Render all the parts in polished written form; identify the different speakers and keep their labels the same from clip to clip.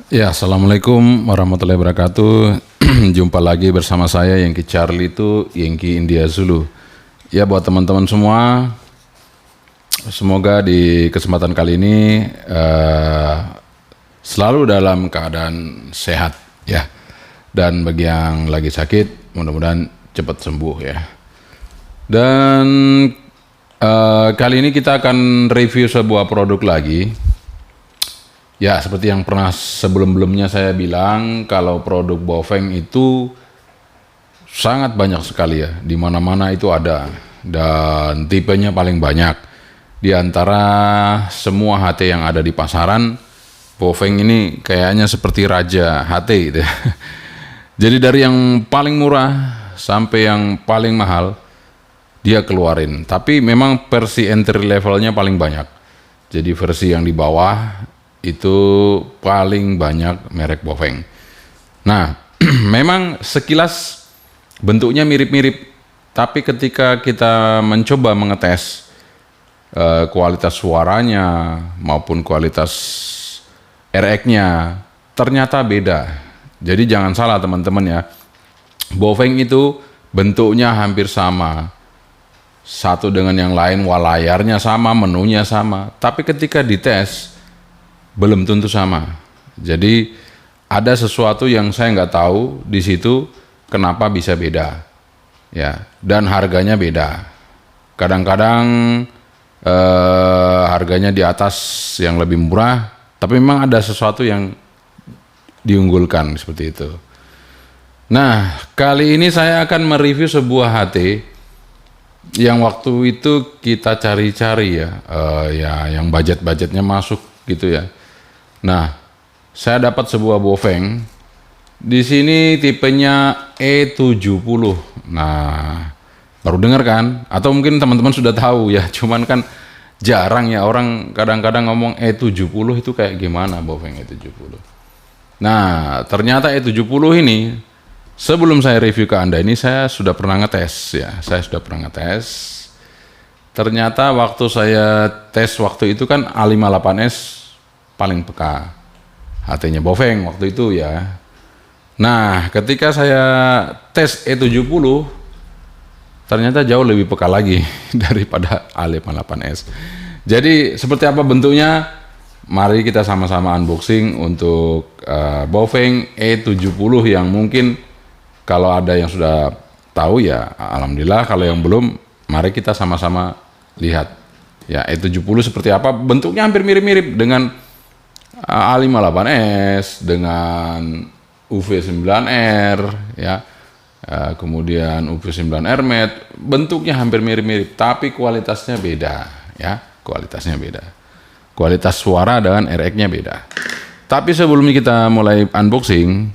Speaker 1: Ya, Assalamualaikum warahmatullahi wabarakatuh. Jumpa lagi bersama saya Yengki Charlie itu Yengki India Zulu. Ya, buat teman-teman semua, semoga di kesempatan kali ini selalu dalam keadaan sehat ya. Dan bagi yang lagi sakit, mudah-mudahan cepat sembuh ya. Dan kali ini kita akan review sebuah produk lagi. Ya, seperti yang pernah sebelum-belumnya saya bilang, kalau produk Baofeng itu sangat banyak sekali ya, di mana-mana itu ada, dan tipenya paling banyak. Di antara semua HT yang ada di pasaran, Baofeng ini kayaknya seperti raja HT gitu ya. Jadi dari yang paling murah sampai yang paling mahal, dia keluarin. Tapi memang versi entry levelnya paling banyak. Jadi versi yang di bawah itu paling banyak merek Baofeng. Nah, memang sekilas bentuknya mirip-mirip, tapi ketika kita mencoba mengetes kualitas suaranya maupun kualitas RX-nya, ternyata beda. Jadi jangan salah teman-teman ya, Baofeng itu bentuknya hampir sama, satu dengan yang lain, layarnya sama, menunya sama, tapi ketika dites belum tentu sama. Jadi ada sesuatu yang saya nggak tahu di situ kenapa bisa beda, ya. Dan harganya beda. Kadang-kadang harganya di atas yang lebih murah, tapi memang ada sesuatu yang diunggulkan seperti itu. Nah, kali ini saya akan mereview sebuah HT yang waktu itu kita cari-cari ya, yang budgetnya masuk gitu ya. Nah, saya dapat sebuah Baofeng. Di sini tipenya E70. Nah, baru dengar kan? Atau mungkin teman-teman sudah tahu ya. Cuman kan jarang ya orang kadang-kadang ngomong E70 itu kayak gimana Baofeng E70. Nah, ternyata E70 ini sebelum saya review ke Anda ini saya sudah pernah ngetes ya. Saya sudah pernah ngetes. Ternyata waktu saya tes waktu itu kan A58S paling peka HT-nya Baofeng waktu itu ya. Nah, ketika saya tes E70 ternyata jauh lebih peka lagi daripada A58S. Jadi seperti apa bentuknya? Mari kita sama-sama unboxing untuk Baofeng E70 yang mungkin kalau ada yang sudah tahu ya alhamdulillah, kalau yang belum mari kita sama-sama lihat ya E70 seperti apa. Bentuknya hampir mirip-mirip dengan A58S, dengan UV9R ya, kemudian UV9R Matte, bentuknya hampir mirip-mirip tapi kualitasnya beda ya, kualitasnya beda, kualitas suara dengan RX-nya beda. Tapi sebelum kita mulai unboxing,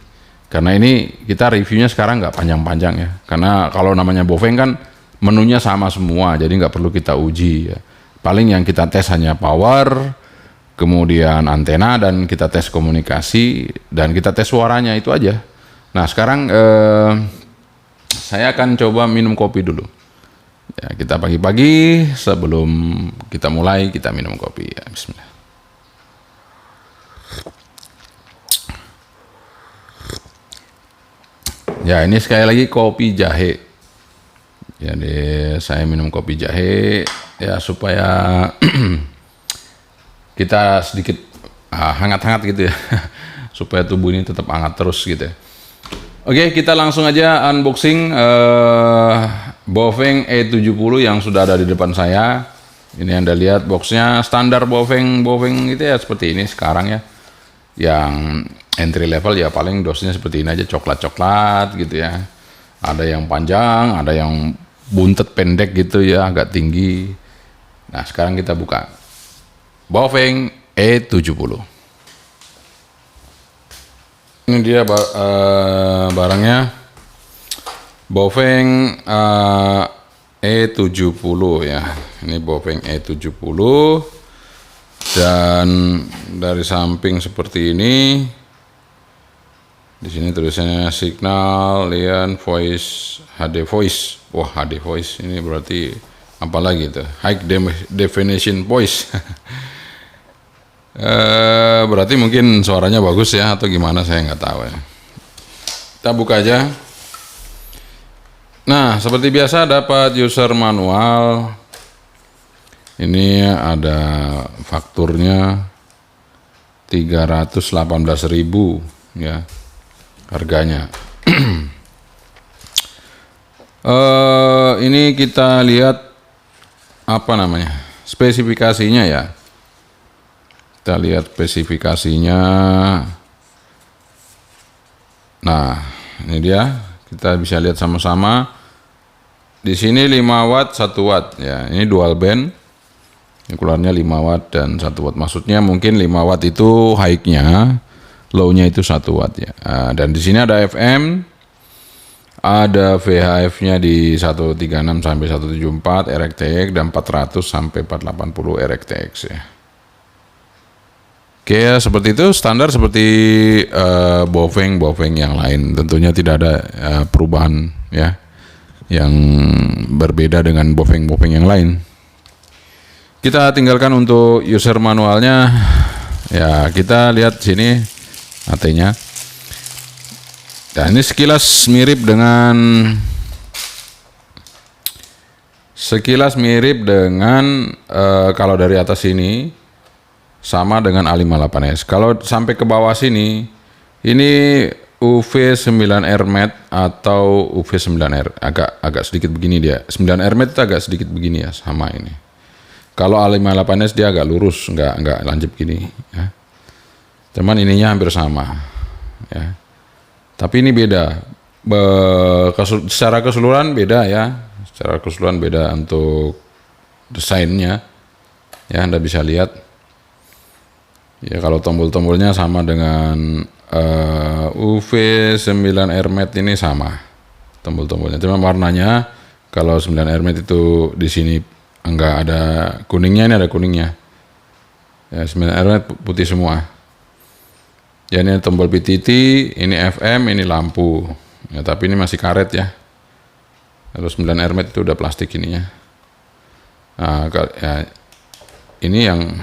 Speaker 1: karena ini kita reviewnya sekarang nggak panjang-panjang ya, karena kalau namanya Baofeng kan menunya sama semua, jadi nggak perlu kita uji ya. Paling yang kita tes hanya power, kemudian antena, dan kita tes komunikasi, dan kita tes suaranya, itu aja. Nah sekarang saya akan coba minum kopi dulu ya, kita pagi-pagi sebelum kita mulai kita minum kopi ya. Bismillah. Ya, ini sekali lagi kopi jahe. Jadi saya minum kopi jahe ya supaya kita sedikit hangat-hangat gitu ya, supaya tubuh ini tetap hangat terus gitu ya. Oke, kita langsung aja unboxing Baofeng E70 yang sudah ada di depan saya. Ini Anda lihat boxnya standar Baofeng gitu ya, seperti ini sekarang ya. Yang entry level ya paling dosnya seperti ini aja, coklat-coklat gitu ya. Ada yang panjang, ada yang buntet pendek gitu ya, agak tinggi. Nah sekarang kita buka Baofeng E70. Ini dia barangnya, Baofeng E70 ya. Ini Baofeng E70 dan dari samping seperti ini. Di sini tulisannya signal, lian, voice, HD voice. Wah, HD voice ini berarti apa lagi itu? High definition voice. Berarti mungkin suaranya bagus ya atau gimana, saya nggak tahu ya. Kita buka aja. Nah, seperti biasa dapat user manual. Ini ada fakturnya 318.000 ya harganya. Ini kita lihat apa namanya? Spesifikasinya ya. Kita lihat spesifikasinya. Nah, ini dia. Kita bisa lihat sama-sama. Di sini 5 watt, 1 watt ya. Ini dual band. Yang keluarnya 5 watt dan 1 watt. Maksudnya mungkin 5 watt itu high-nya, low-nya itu 1 watt ya. Dan di sini ada FM, ada VHF-nya di 136 sampai 174 RTX dan 400 sampai 480 RTX ya. Oke ya, seperti itu, standar seperti Bofeng yang lain. Tentunya tidak ada perubahan ya yang berbeda dengan Bofeng yang lain. Kita tinggalkan untuk user manualnya ya. Kita lihat sini AT-nya. Dan ini sekilas mirip dengan kalau dari atas ini sama dengan A58S. Kalau sampai ke bawah sini, ini UV9R Matte atau UV9R, agak sedikit begini dia. 9R Matte itu agak sedikit begini ya, sama ini. Kalau A58S dia agak lurus, nggak lancip gini. Ya. Cuman ininya hampir sama. Ya. Tapi ini beda. Secara keseluruhan beda ya. Secara keseluruhan beda untuk desainnya. Ya, Anda bisa lihat. Ya, kalau tombol-tombolnya sama dengan UV9R Matte ini sama tombol-tombolnya. Cuma warnanya kalau 9R Matte itu di sini enggak ada kuningnya, ini ada kuningnya. Ya, 9R Matte putih semua. Ya, ini tombol PTT, ini FM, ini lampu. Ya, tapi ini masih karet ya. Kalau 9R Matte itu udah plastik ininya. Nah, ya, ini yang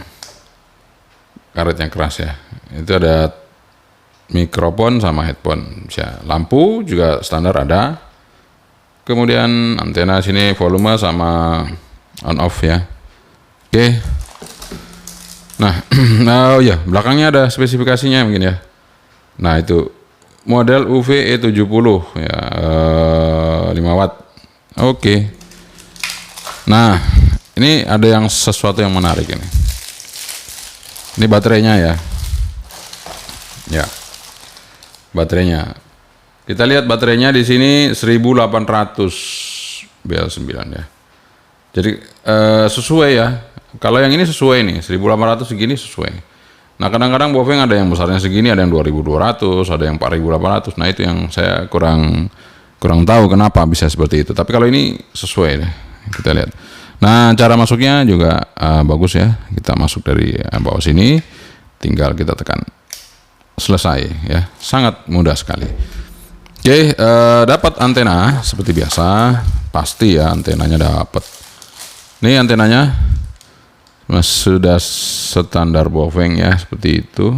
Speaker 1: karetnya keras ya. Itu ada mikrofon sama headphone. Bisa. Lampu juga standar ada. Kemudian antena sini volume sama on off ya. Oke. Nah, oh ya, belakangnya ada spesifikasinya mungkin ya. Nah, itu model UV-E70 ya, 5 watt. Oke. Nah, ini ada yang sesuatu yang menarik ini. Ini baterainya ya. Ya. Baterainya. Kita lihat baterainya di sini 1800 BL9 ya. Jadi sesuai ya. Kalau yang ini sesuai nih, 1800 segini sesuai. Nah, kadang-kadang Bofeng ada yang besarnya segini, ada yang 2200, ada yang 4800. Nah, itu yang saya kurang tahu kenapa bisa seperti itu. Tapi kalau ini sesuai deh. Kita lihat. Nah, cara masuknya juga bagus ya. Kita masuk dari bawah sini, tinggal kita tekan selesai ya. Sangat mudah sekali. Oke, dapat antena seperti biasa, pasti ya antenanya dapat. Ini antenanya sudah standar Bofeng ya, seperti itu.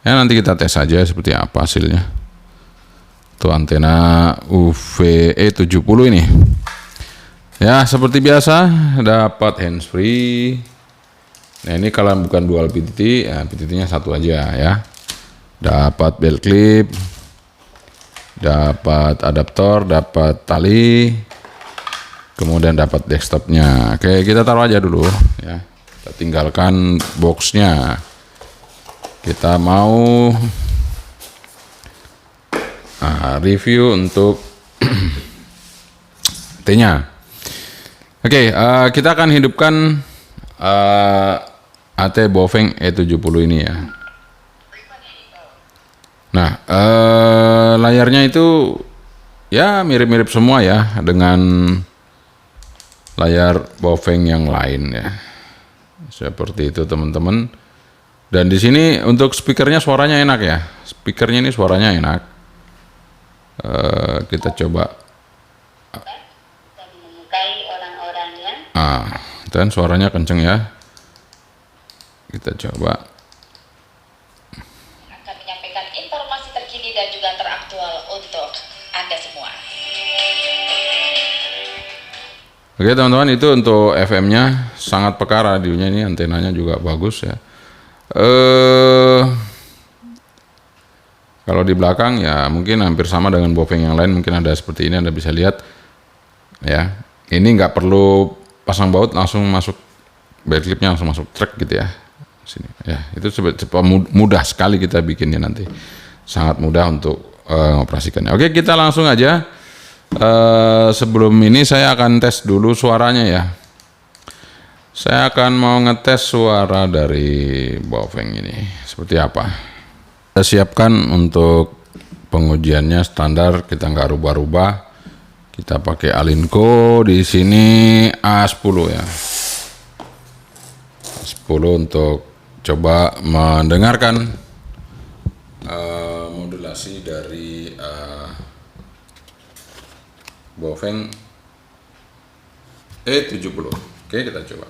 Speaker 1: Ya, nanti kita tes aja seperti apa hasilnya. Tuh antena UV-E70 ini. Ya, seperti biasa dapat handsfree. Nah, ini kalau bukan dual PTT, ya PTT-nya satu aja ya. Dapat belt clip, dapat adaptor, dapat tali, kemudian dapat desktopnya. Oke, kita taruh aja dulu ya. Kita tinggalkan boxnya. Kita mau review untuk T-nya. Oke, kita akan hidupkan AT Bofeng E70 ini ya. Nah, layarnya itu ya mirip-mirip semua ya dengan layar Bofeng yang lain ya. Seperti itu teman-teman. Dan di sini untuk speakernya suaranya enak ya. Speakernya ini suaranya enak. Kita coba. Dan suaranya kenceng ya. Kita coba.
Speaker 2: Akan menyampaikan informasi terkini dan juga teraktual untuk Anda semua.
Speaker 1: Oke teman-teman, itu untuk FM-nya sangat peka radionya ini, antenanya juga bagus ya. Kalau di belakang ya mungkin hampir sama dengan Baofeng yang lain, mungkin ada seperti ini, Anda bisa lihat ya. Ini nggak perlu pasang baut, langsung masuk backclipnya, langsung masuk track gitu ya. Sini ya, itu mudah sekali kita bikinnya nanti, sangat mudah untuk mengoperasikannya. Oke, kita langsung aja. Sebelum ini saya akan tes dulu suaranya ya. Saya akan mau ngetes suara dari Baofeng ini seperti apa. Kita siapkan untuk pengujiannya standar, kita nggak rubah-rubah. Kita pakai Alinco di sini A10 ya. A10 untuk coba mendengarkan modulasi dari Baofeng E70. Oke, kita coba.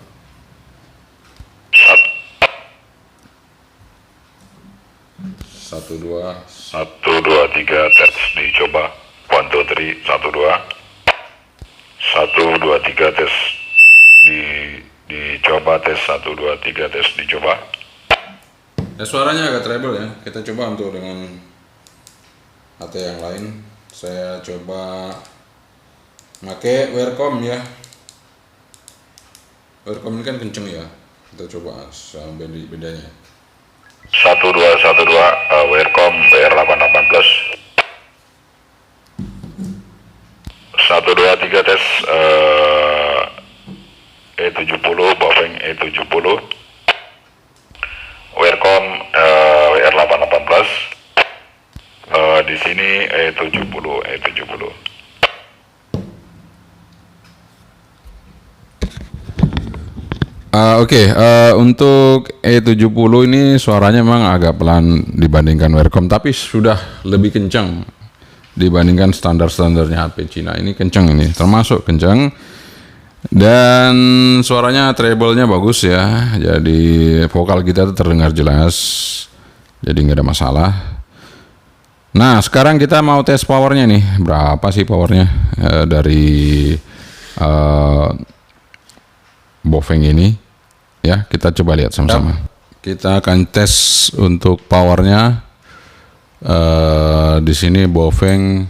Speaker 1: 1 2
Speaker 3: 1 2 3 tes dicoba. 1 2 3 1 2 1 2 3 tes dicoba, tes 1 2 3 tes dicoba.
Speaker 1: Ya, suaranya agak treble ya. Kita coba untuk dengan AT yang lain. Saya coba pakai Wearcom ya. Wearcom ini kan kenceng ya. Kita coba sampai bedanya.
Speaker 3: 1 2 1 2 Wearcom BR88 plus. 1 2 3 tes E70 Baofeng E70 Wearcom WR88 plus. Di sini E70.
Speaker 1: Untuk E70 ini suaranya memang agak pelan dibandingkan Wearcom, tapi sudah lebih kencang dibandingkan standar-standarnya HP Cina. Ini kencang, ini termasuk kencang, dan suaranya treble-nya bagus ya, jadi vokal kita tuh terdengar jelas, jadi nggak ada masalah. Nah, sekarang kita mau tes powernya nih, berapa sih powernya dari Baofeng ini. Ya, kita coba lihat sama-sama. Kita akan tes untuk powernya. Di sini Baofeng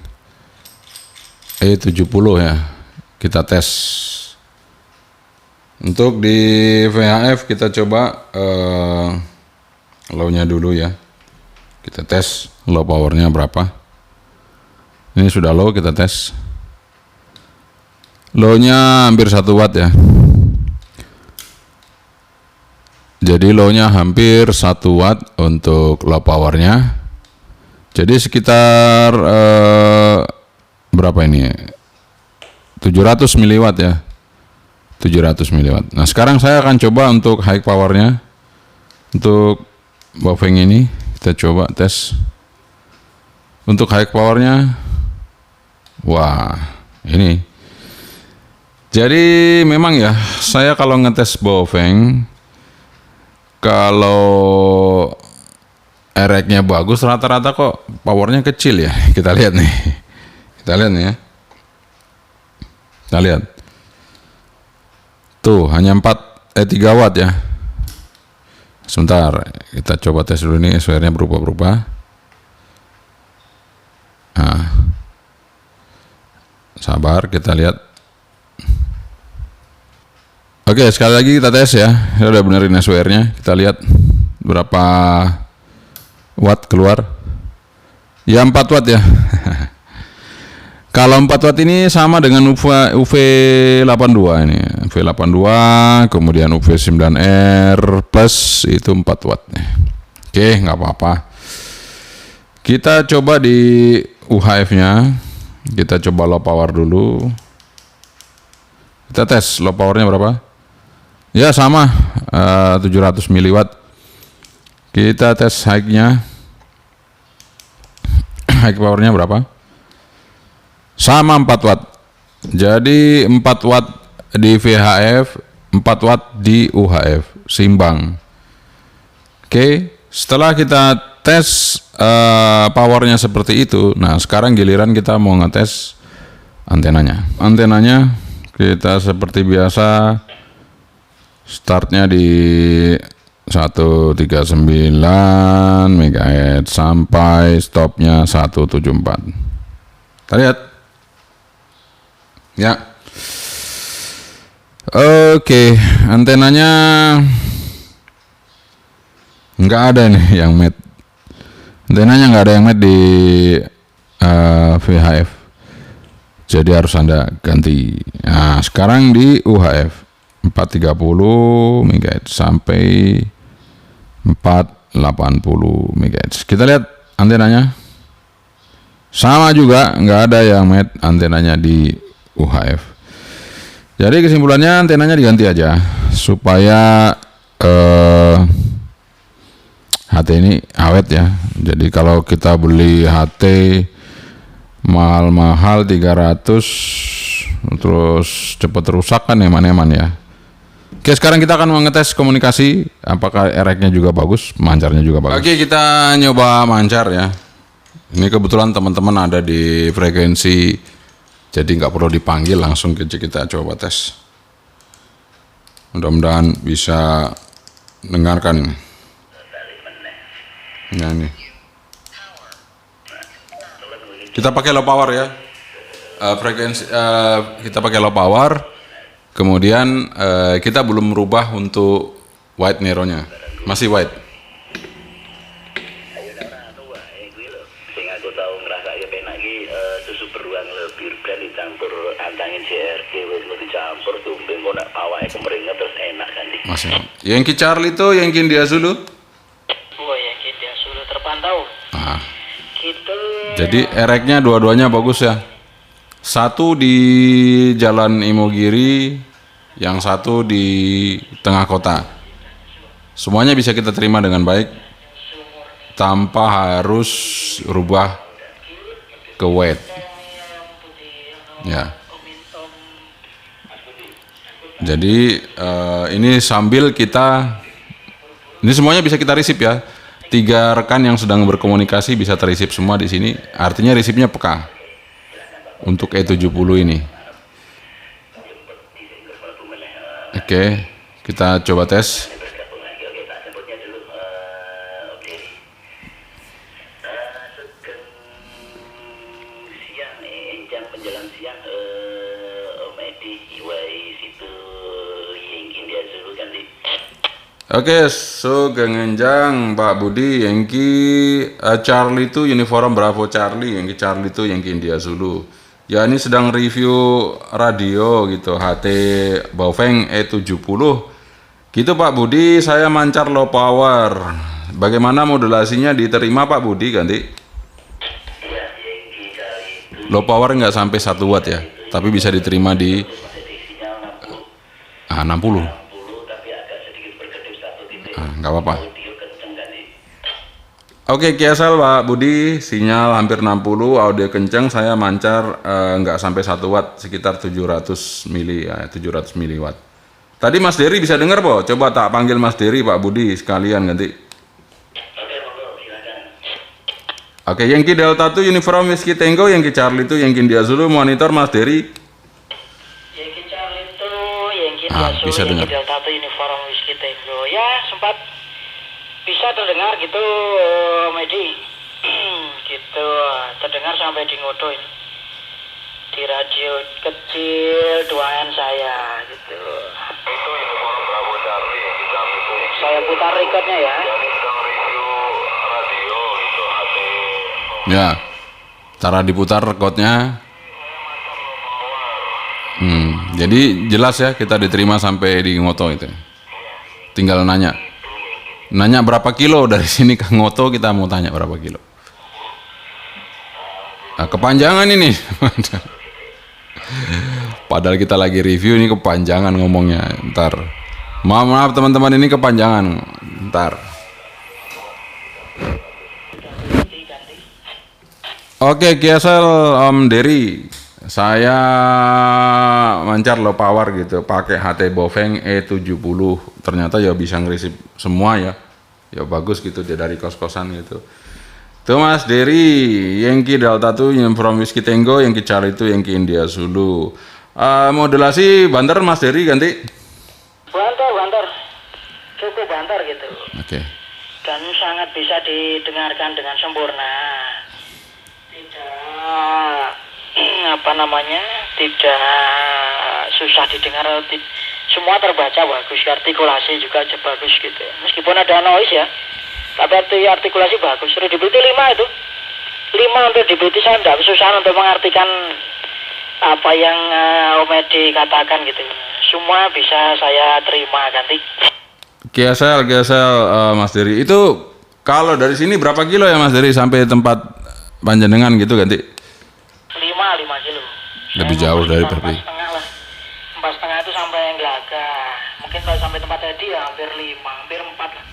Speaker 1: E70 ya. Kita tes. Untuk di VHF kita coba low-nya dulu ya. Kita tes low powernya berapa. Ini sudah low, kita tes. Low-nya hampir 1 watt ya. Jadi low-nya hampir 1 watt untuk low powernya. Jadi sekitar berapa ini? 700 miliwatt ya. 700 miliwatt. Nah, sekarang saya akan coba untuk high powernya. Untuk Baofeng ini kita coba tes. Untuk high powernya, wah, ini. Jadi memang ya, saya kalau ngetes Baofeng, kalau erek-nya bagus, rata-rata kok powernya kecil ya. Kita lihat nih. Kita lihat nih ya. Kita lihat. Tuh, hanya 3 watt ya. Sebentar, kita coba tes dulu nih, SWR-nya berubah-berubah. Nah. Sabar, kita lihat. Oke, sekali lagi kita tes ya. Saya udah benerin SWR-nya. Kita lihat berapa watt keluar. Ya 4 watt ya. Kalau 4 watt ini sama dengan UV82 ini. UV82, kemudian UV9R plus itu 4 watt. Oke, nggak apa-apa. Kita coba di UHF-nya. Kita coba low power dulu. Kita tes low powernya berapa. Ya sama 700 miliwatt. Kita tes high-nya. High powernya berapa? Sama 4 watt. Jadi 4 watt di VHF, 4 watt di UHF, seimbang. Oke, setelah kita tes powernya seperti itu, nah sekarang giliran kita mau ngetes antenanya. Antenanya kita seperti biasa startnya di 139 MHz sampai stopnya 174. Kita lihat. Ya. Oke, antenanya nggak ada nih yang mate. Antenanya nggak ada yang mate di VHF. Jadi harus Anda ganti. Nah, sekarang di UHF 430 MHz sampai 480 MHz. Kita lihat antenanya. Sama juga, nggak ada yang mate antenanya di UHF. Jadi kesimpulannya antenanya diganti aja supaya HT ini awet ya. Jadi kalau kita beli HT mahal-mahal 300 terus cepat rusak kan eman-eman ya. Oke, sekarang kita akan mengetes komunikasi apakah RX-nya juga bagus, mancarnya juga bagus. Oke, kita nyoba mancar ya. Ini kebetulan teman-teman ada di frekuensi, jadi nggak perlu dipanggil, langsung kita coba tes. Mudah-mudahan bisa dengarkan ini. Nah, ini. Kita pakai low power ya. Frekuensi kita pakai low power. Kemudian kita belum merubah untuk wide narrow-nya. Masih wide.
Speaker 4: Susu beruang lebih dan dicampur antangin CRG wis dicampur tumben kok nak awake kemeringet terus enak kan di.
Speaker 1: Masih. Yankee Charlie itu Yankee India Zulu.
Speaker 4: Oh, Yankee India Zulu terpantau.
Speaker 1: Nah.
Speaker 4: Gitu.
Speaker 1: Jadi RX-nya dua-duanya bagus ya. Satu di Jalan Imogiri, yang satu di tengah kota. Semuanya bisa kita terima dengan baik tanpa harus rubah ke wide. Ya. Jadi ini sambil kita, ini semuanya bisa kita receive ya. 3 rekan yang sedang berkomunikasi bisa terisip semua di sini. Artinya resipnya peka untuk E70 ini. Oke, kita coba tes.
Speaker 4: Menjelang siang Om Edi Iwai situ Yankee India Zulu kan di.
Speaker 1: Oke, Sugeng Enjang, Pak Budi, Yankee Charlie itu uniform Bravo Charlie, Yankee Charlie itu Yankee India Zulu. Ya ini sedang review radio gitu, HT Baofeng E70. Gitu Pak Budi, saya mancar low power. Bagaimana modulasinya diterima Pak Budi ganti? Low power nggak sampai 1 watt ya, tapi bisa diterima di 60. Nggak apa-apa. Oke, Kiasal Pak Budi, sinyal hampir 60, audio kenceng, saya mancar nggak sampai 1 watt, sekitar 700 mili ya, 700 miliwatt. Tadi Mas Dery bisa dengar po? Coba tak panggil Mas Dery Pak Budi sekalian ganti. Oke, Yankee Delta itu uniform Whiskey Tango, Yankee Charlie itu Yankee India Zulu, monitor Mas Dery.
Speaker 4: Yankee Charlie itu Yankee
Speaker 1: Ah,
Speaker 4: India
Speaker 1: bisa
Speaker 4: Zulu,
Speaker 1: dengar.
Speaker 4: Yankee Delta itu uniform Whiskey Tango. Ya sempat bisa terdengar gitu, Medi. Gitu, terdengar sampai di Ngodo ini. Di radio kecil 2N saya gitu.
Speaker 3: Itu uniform Bravo Charlie yang kita itu.
Speaker 4: Saya putar recordnya ya.
Speaker 3: Jadi sedang review radio gitu, HT.
Speaker 1: Ya, cara diputar recordnya. Jadi jelas ya kita diterima sampai di Ngoto itu. Tinggal nanya berapa kilo dari sini ke Ngoto, kita mau tanya berapa kilo. Nah, kepanjangan ini. Padahal kita lagi review ini kepanjangan ngomongnya. Ntar. Maaf teman-teman ini kepanjangan. Ntar. Oke, Kiasel Om Dery. Saya mancar low power gitu, pakai HT Baofeng E70. Ternyata ya bisa ngerisip semua ya. ya bagus gitu dia dari kos-kosan gitu. Tuh Mas Dery, Yankee Delta tuh yang from Whiskey Tango, Yankee Charlie itu Yankee India Zulu. Modulasi banter Mas Dery ganti.
Speaker 4: Banter, cukup banter gitu.
Speaker 1: Oke.
Speaker 4: Dan sangat bisa didengarkan dengan sempurna. Tidak tidak susah didengar. Semua terbaca bagus, artikulasi juga bagus gitu. Meskipun ada noise ya, tapi artikulasi bagus. Readability 5 itu. 5 untuk readability saya tidak kesusahan untuk mengartikan apa yang Om Edi katakan gitu. Semua bisa saya terima ganti.
Speaker 1: GSL Mas Dery. Itu kalau dari sini berapa kilo ya Mas Dery sampai tempat Panjenengan gitu ganti?
Speaker 4: 5 kilo.
Speaker 1: Lebih jauh dari Perpi.
Speaker 4: 4,5 itu sampai Glaga. Mungkin kalau sampai tempat tadi ya hampir 5, hampir 4 lah.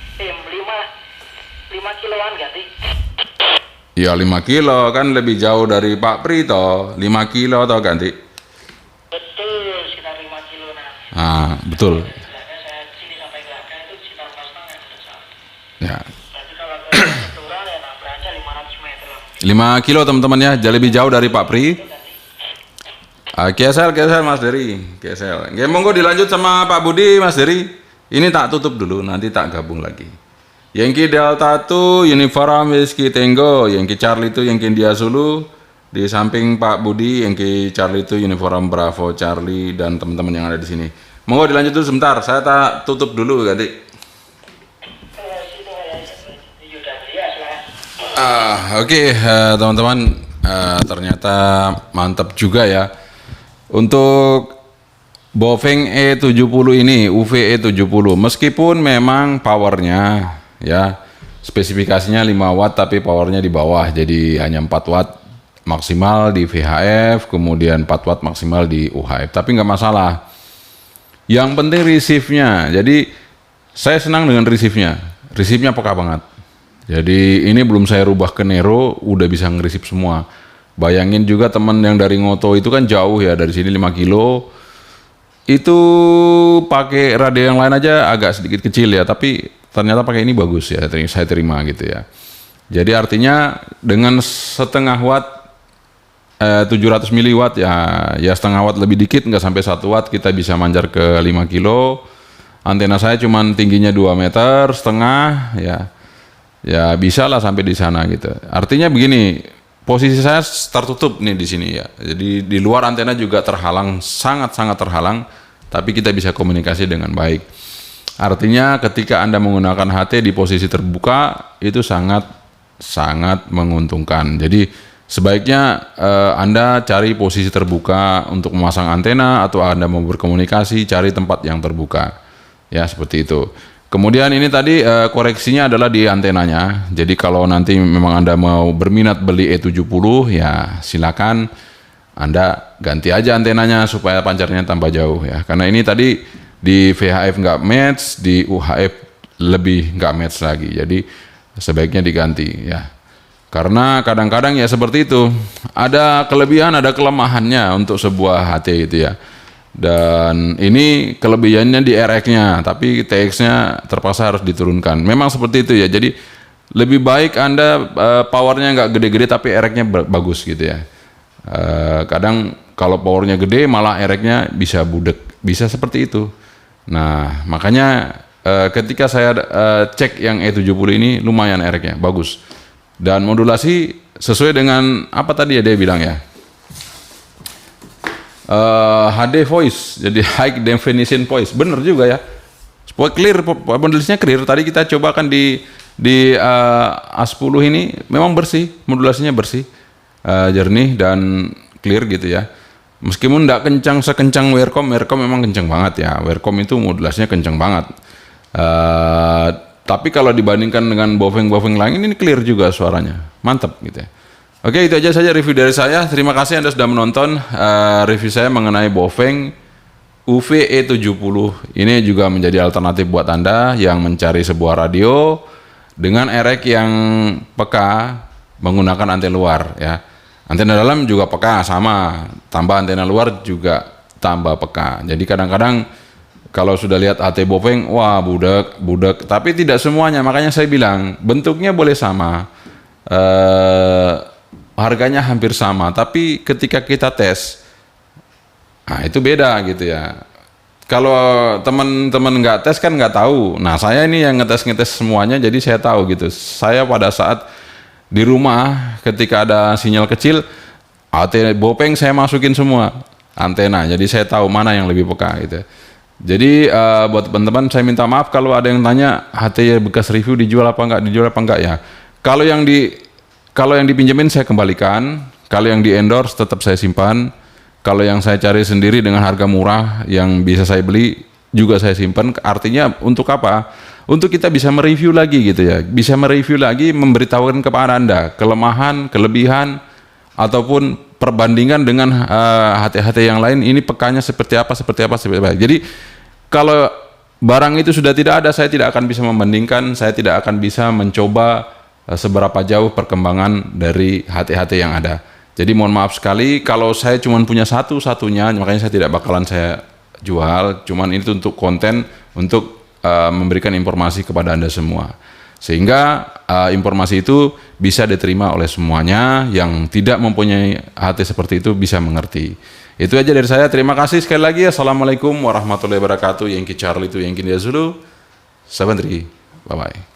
Speaker 4: 5 kiloan ganti.
Speaker 1: Ya 5 kilo kan lebih jauh dari Pak Pri toh. 5 kilo toh ganti.
Speaker 4: Betul, sekitar 5 kilo nah.
Speaker 1: Ah, betul.
Speaker 4: Glaga saya sini sampai Glaga itu sekitar 4,5.
Speaker 1: Ya.
Speaker 4: Berarti kalau ke Ventura ya nambah aja 500 meter lah.
Speaker 1: 5 kilo teman-teman ya, jadi lebih jauh dari Pak Pri. GSL Mas Dery, GSL. Oke, monggo dilanjut sama Pak Budi Mas Dery. Ini tak tutup dulu, nanti tak gabung lagi. Yankee Delta 1, Uniform Whiskey Tango, Yankee Charlie itu Yankee India Zulu. Di samping Pak Budi, Yankee Charlie itu Uniform Bravo Charlie dan teman-teman yang ada di sini. Monggo dilanjut dulu sebentar, saya tak tutup dulu ganti. Oke, teman-teman, ternyata mantap juga ya. Untuk Bofeng E70 ini, UV E70, meskipun memang powernya ya spesifikasinya 5 watt tapi powernya di bawah, jadi hanya 4 watt maksimal di VHF, kemudian 4 watt maksimal di UHF, tapi nggak masalah. Yang penting receive-nya, jadi saya senang dengan receive-nya peka banget. Jadi ini belum saya rubah ke Nero, udah bisa nge-receive semua. Bayangin juga teman yang dari Ngoto itu kan jauh ya, dari sini 5 kilo. Itu pakai radio yang lain aja agak sedikit kecil ya, tapi ternyata pakai ini bagus ya, saya terima gitu ya. Jadi artinya dengan setengah watt 700 miliwatt ya setengah watt lebih dikit, nggak sampai 1 watt kita bisa manjar ke 5 kilo. Antena saya cuman tingginya 2,5 meter ya bisa lah sampai di sana gitu. Artinya begini, posisi saya tertutup nih di sini ya. Jadi di luar antena juga terhalang, sangat-sangat terhalang, tapi kita bisa komunikasi dengan baik. Artinya ketika Anda menggunakan HT di posisi terbuka itu sangat menguntungkan. Jadi sebaiknya Anda cari posisi terbuka untuk memasang antena, atau Anda mau berkomunikasi cari tempat yang terbuka. Ya, seperti itu. Kemudian ini tadi koreksinya adalah di antenanya. Jadi kalau nanti memang Anda mau berminat beli E70 ya silakan Anda ganti aja antenanya supaya pancarnya tambah jauh ya. Karena ini tadi di VHF nggak match, di UHF lebih nggak match lagi. Jadi sebaiknya diganti ya. Karena kadang-kadang ya seperti itu. Ada kelebihan, ada kelemahannya untuk sebuah HT itu ya. Dan ini kelebihannya di RX-nya, tapi TX-nya terpaksa harus diturunkan. Memang seperti itu ya. Jadi lebih baik Anda powernya nggak gede-gede tapi RX-nya bagus gitu ya. Kadang kalau powernya gede malah RX-nya bisa budek, bisa seperti itu. Nah makanya ketika saya cek yang E70 ini lumayan RX-nya bagus. Dan modulasi sesuai dengan apa tadi ya dia bilang ya. HD voice, jadi high definition voice, bener juga ya. Supaya clear, modulasinya clear. Tadi kita coba kan di A10 ini memang bersih, modulasinya bersih, jernih dan clear gitu ya. Meskipun tidak kencang sekencang Wercom memang kencang banget ya. Wercom itu modulasinya kencang banget. Tapi kalau dibandingkan dengan Bofeng lain ini clear juga suaranya, mantap gitu ya. Oke, itu aja saja review dari saya. Terima kasih Anda sudah menonton review saya mengenai Bofeng UV E70. Ini juga menjadi alternatif buat Anda yang mencari sebuah radio dengan RX yang peka menggunakan antena luar ya. Antena dalam juga peka sama, tambah antena luar juga tambah peka. Jadi kadang-kadang Kalau sudah lihat HT Bopeng, wah budak. Tapi tidak semuanya, makanya saya bilang bentuknya boleh sama, harganya hampir sama. Tapi ketika kita tes, nah itu beda gitu ya. Kalau teman-teman nggak tes kan nggak tahu. Nah saya ini yang ngetes semuanya, jadi saya tahu gitu. Saya pada saat di rumah ketika ada sinyal kecil, HT Bopeng saya masukin semua antena. Jadi saya tahu mana yang lebih peka gitu. Jadi buat teman-teman saya minta maaf kalau ada yang tanya HT bekas review dijual apa enggak ya. Kalau yang dipinjemin saya kembalikan, kalau yang di endorse tetap saya simpan, kalau yang saya cari sendiri dengan harga murah yang bisa saya beli juga saya simpan. Artinya untuk apa? Untuk kita bisa mereview lagi gitu ya, bisa mereview lagi, memberitahukan kepada Anda kelemahan, kelebihan ataupun perbandingan dengan HT-HT yang lain, ini pekanya seperti apa. Jadi kalau barang itu sudah tidak ada, saya tidak akan bisa membandingkan, saya tidak akan bisa mencoba seberapa jauh perkembangan dari HT-HT yang ada. Jadi mohon maaf sekali kalau saya cuma punya satu-satunya, makanya saya tidak bakalan saya jual, cuman itu untuk konten, untuk memberikan informasi kepada Anda semua. Sehingga informasi itu bisa diterima oleh semuanya, yang tidak mempunyai HT seperti itu bisa mengerti. Itu aja dari saya. Terima kasih sekali lagi. Assalamualaikum warahmatullahi wabarakatuh. Yankee Charlie itu Yankee Dia Zulu. Sabandri. Bye-bye.